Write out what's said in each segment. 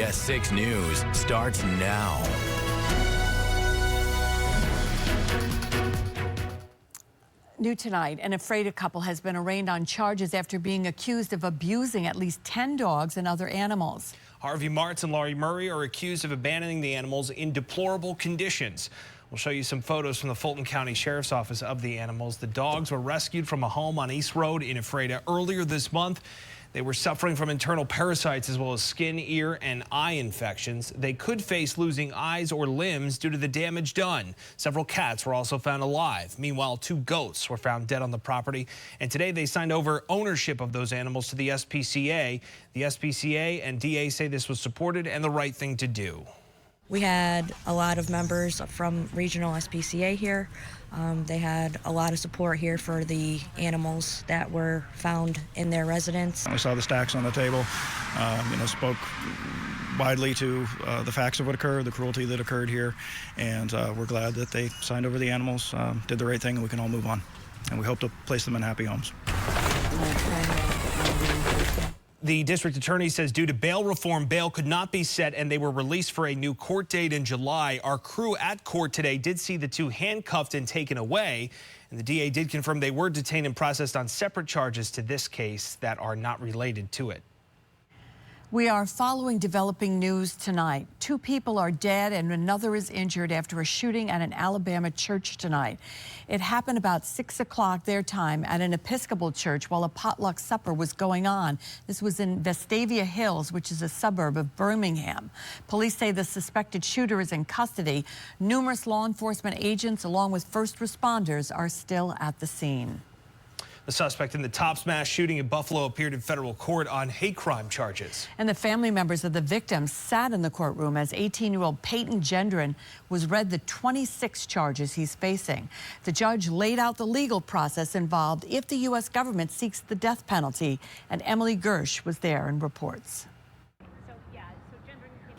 CBS 6 News starts now. New tonight, an afraid couple has been arraigned on charges after being accused of abusing at least 10 dogs and other animals. Harvey Martz and Laurie Murray are accused of abandoning the animals in deplorable conditions. We'll show you some photos from the Fulton County Sheriff's Office of the animals. The dogs were rescued from a home on East Road in Ephrata earlier this month. They were suffering from internal parasites as well as skin, ear, and eye infections. They could face losing eyes or limbs due to the damage done. Several cats were also found alive. Meanwhile, 2 goats were found dead on the property. And today they signed over ownership of those animals to the SPCA. The SPCA and DA say this was supported and the right thing to do. We had a lot of members from regional SPCA here. They had a lot of support here for the animals that were found in their residence. We saw the stacks on the table, spoke widely to the facts of what occurred, the cruelty that occurred here, and we're glad that they signed over the animals, did the right thing, and we can all move on. And we hope to place them in happy homes. The district attorney says due to bail reform, bail could not be set and they were released for a new court date in July. Our crew at court today did see the 2 handcuffed and taken away. And the DA did confirm they were detained and processed on separate charges to this case that are not related to it. We are following developing news tonight. 2 people are dead and another is injured after a shooting at an Alabama church tonight. It happened about 6 o'clock their time at an Episcopal church while a potluck supper was going on. This was in Vestavia Hills, which is a suburb of Birmingham. Police say the suspected shooter is in custody. Numerous law enforcement agents, along with first responders, are still at the scene. The suspect in the Tops mass shooting in Buffalo appeared in federal court on hate crime charges. And the family members of the victims sat in the courtroom as 18-year-old Peyton Gendron was read the 26 charges he's facing. The judge laid out the legal process involved if the U.S. government seeks the death penalty, and Emily Gersh was there and reports.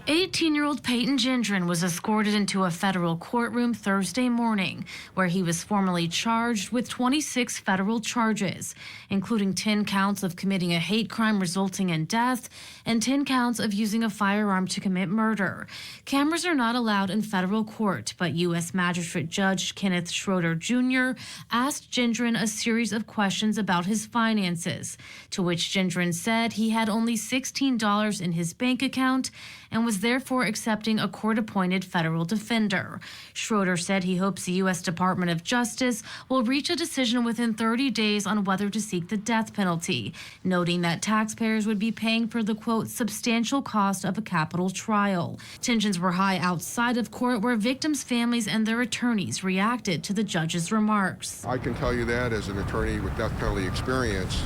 18-year-old Peyton Gendron was escorted into a federal courtroom Thursday morning, where he was formally charged with 26 federal charges, including 10 counts of committing a hate crime resulting in death and 10 counts of using a firearm to commit murder. Cameras are not allowed in federal court, but U.S. Magistrate Judge Kenneth Schroeder Jr. asked Gendron a series of questions about his finances, to which Gendron said he had only $16 in his bank account and was therefore accepting a court-appointed federal defender. Schroeder said he hopes the U.S. Department of Justice will reach a decision within 30 days on whether to seek the death penalty, noting that taxpayers would be paying for the, quote, substantial cost of a capital trial. Tensions were high outside of court, where victims' families and their attorneys reacted to the judge's remarks. I can tell you that as an attorney with death penalty experience,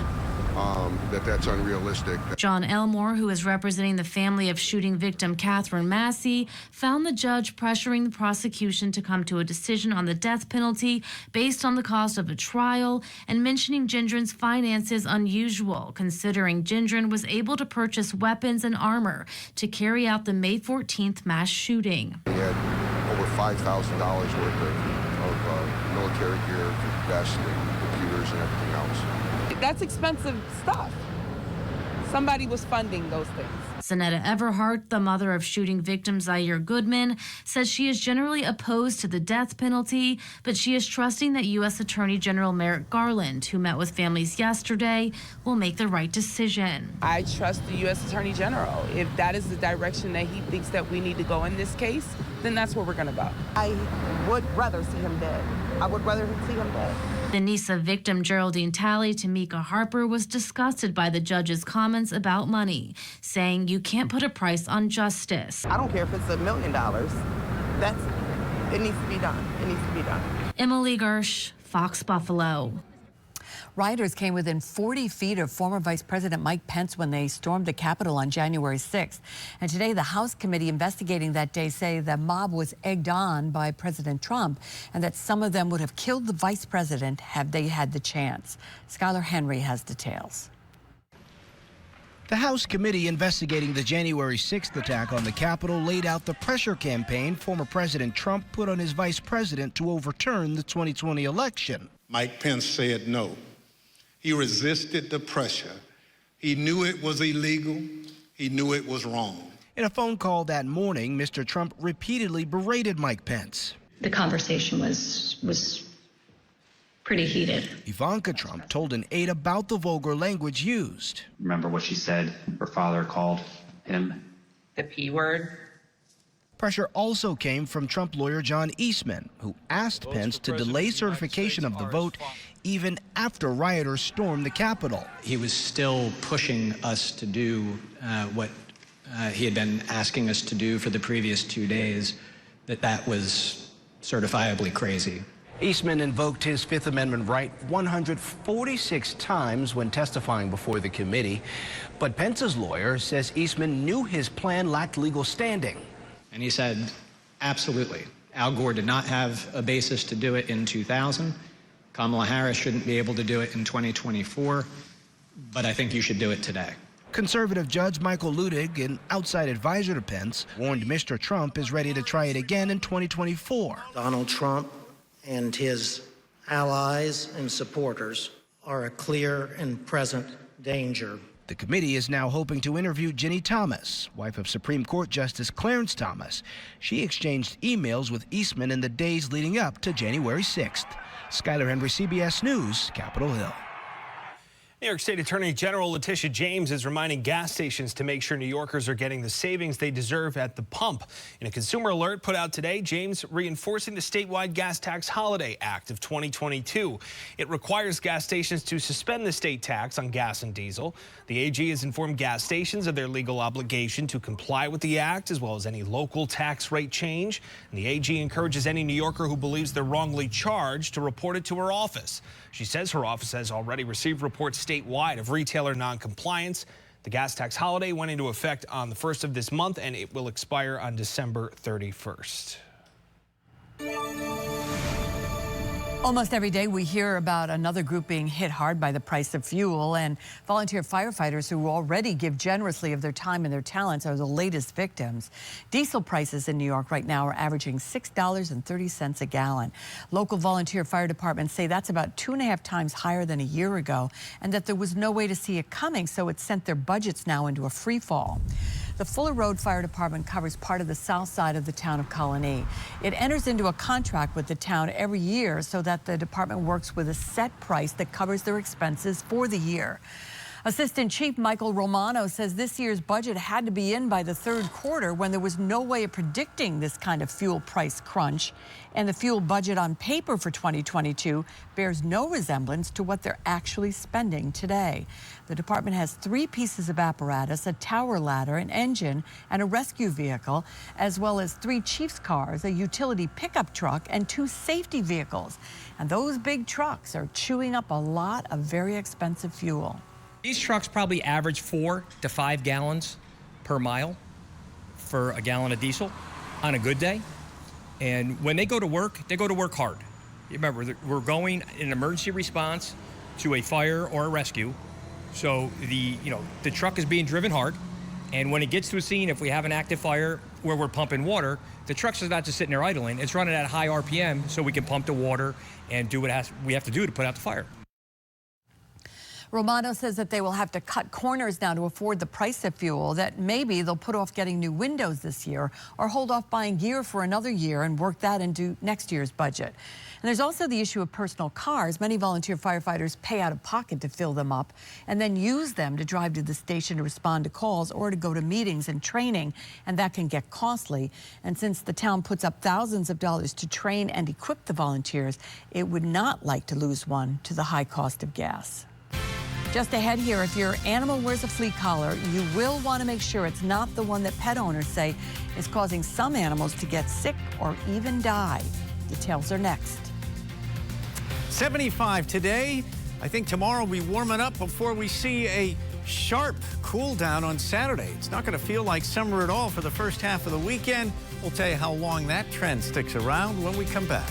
that's unrealistic. John Elmore, who is representing the family of shooting victim Catherine Massey, found the judge pressuring the prosecution to come to a decision on the death penalty based on the cost of a trial and mentioning Gendron's finances unusual, considering Gendron was able to purchase weapons and armor to carry out the May 14th mass shooting. He had over $5,000 worth of military gear, vests, and computers and everything else. That's expensive stuff. Somebody was funding those things. Zanetta Everhart, the mother of shooting victim Zaire Goodman, says she is generally opposed to the death penalty, but she is trusting that U.S. Attorney General Merrick Garland, who met with families yesterday, will make the right decision. I trust the U.S. Attorney General. If that is the direction that he thinks that we need to go in this case, then that's where we're going to go. I would rather see him dead. I would rather see him dead. The niece of victim Geraldine Talley, Tamika Harper, was disgusted by the judge's comments about money, saying you can't put a price on justice. I don't care if it's $1 million. It needs to be done. It needs to be done. Emily Gersh, Fox Buffalo. Rioters came within 40 feet of former Vice President Mike Pence when they stormed the Capitol on January 6th. And today, the House committee investigating that day say the mob was egged on by President Trump and that some of them would have killed the vice president had they had the chance. Skylar Henry has details. The House committee investigating the January 6th attack on the Capitol laid out the pressure campaign former President Trump put on his vice president to overturn the 2020 election. Mike Pence said no. He resisted the pressure. He knew it was illegal. He knew it was wrong. In a phone call that morning, Mr. Trump repeatedly berated Mike Pence. The conversation was pretty heated. Ivanka Trump told an aide about the vulgar language used. Remember what she said? Her father called him The P word. Pressure also came from Trump lawyer John Eastman, who asked Pence to delay certification of the vote even after rioters stormed the Capitol. He was still pushing us to do what he had been asking us to do for the previous 2 days, that was certifiably crazy. Eastman invoked his Fifth Amendment right 146 times when testifying before the committee, but Pence's lawyer says Eastman knew his plan lacked legal standing. And he said, absolutely. Al Gore did not have a basis to do it in 2000. Kamala Harris shouldn't be able to do it in 2024, but I think you should do it today. Conservative Judge Michael Ludig, an outside advisor to Pence, warned Mr. Trump is ready to try it again in 2024. Donald Trump and his allies and supporters are a clear and present danger. The committee is now hoping to interview Ginny Thomas, wife of Supreme Court Justice Clarence Thomas. She exchanged emails with Eastman in the days leading up to January 6th. Skylar Henry, CBS News, Capitol Hill. New York State Attorney General Letitia James is reminding gas stations to make sure New Yorkers are getting the savings they deserve at the pump. In a consumer alert put out today, James reinforcing the statewide Gas Tax Holiday Act of 2022. It requires gas stations to suspend the state tax on gas and diesel. The AG has informed gas stations of their legal obligation to comply with the act, as well as any local tax rate change. And the AG encourages any New Yorker who believes they're wrongly charged to report it to her office. She says her office has already received reports statewide of retailer noncompliance. The gas tax holiday went into effect on the 1st of this month, and it will expire on December 31st. Almost every day we hear about another group being hit hard by the price of fuel, and volunteer firefighters who already give generously of their time and their talents are the latest victims. Diesel prices in New York right now are averaging $6.30 a gallon. Local volunteer fire departments say that's about 2.5 times higher than a year ago, and that there was no way to see it coming, so it sent their budgets now into a free fall. The Fuller Road Fire Department covers part of the south side of the town of Colony. It enters into a contract with the town every year so that the department works with a set price that covers their expenses for the year. Assistant Chief Michael Romano says this year's budget had to be in by the third quarter when there was no way of predicting this kind of fuel price crunch. And the fuel budget on paper for 2022 bears no resemblance to what they're actually spending today. The department has 3 pieces of apparatus, a tower ladder, an engine, and a rescue vehicle, as well as 3 chief's cars, a utility pickup truck, and 2 safety vehicles. And those big trucks are chewing up a lot of very expensive fuel. These trucks probably average 4 to 5 gallons per mile for a gallon of diesel on a good day. And when they go to work hard. Remember, we're going in emergency response to a fire or a rescue. So the truck is being driven hard. And when it gets to a scene, if we have an active fire where we're pumping water, the truck's not just sitting there idling. It's running at high RPM so we can pump the water and do what we have to do to put out the fire. Romano says that they will have to cut corners now to afford the price of fuel, that maybe they'll put off getting new windows this year or hold off buying gear for another year and work that into next year's budget. And there's also the issue of personal cars. Many volunteer firefighters pay out of pocket to fill them up and then use them to drive to the station to respond to calls or to go to meetings and training, and that can get costly. And since the town puts up thousands of dollars to train and equip the volunteers, it would not like to lose one to the high cost of gas. Just ahead here, if your animal wears a flea collar, you will want to make sure it's not the one that pet owners say is causing some animals to get sick or even die. Details are next. 75 today. I think tomorrow will be warming up before we see a sharp cool down on Saturday. It's not going to feel like summer at all for the first half of the weekend. We'll tell you how long that trend sticks around when we come back.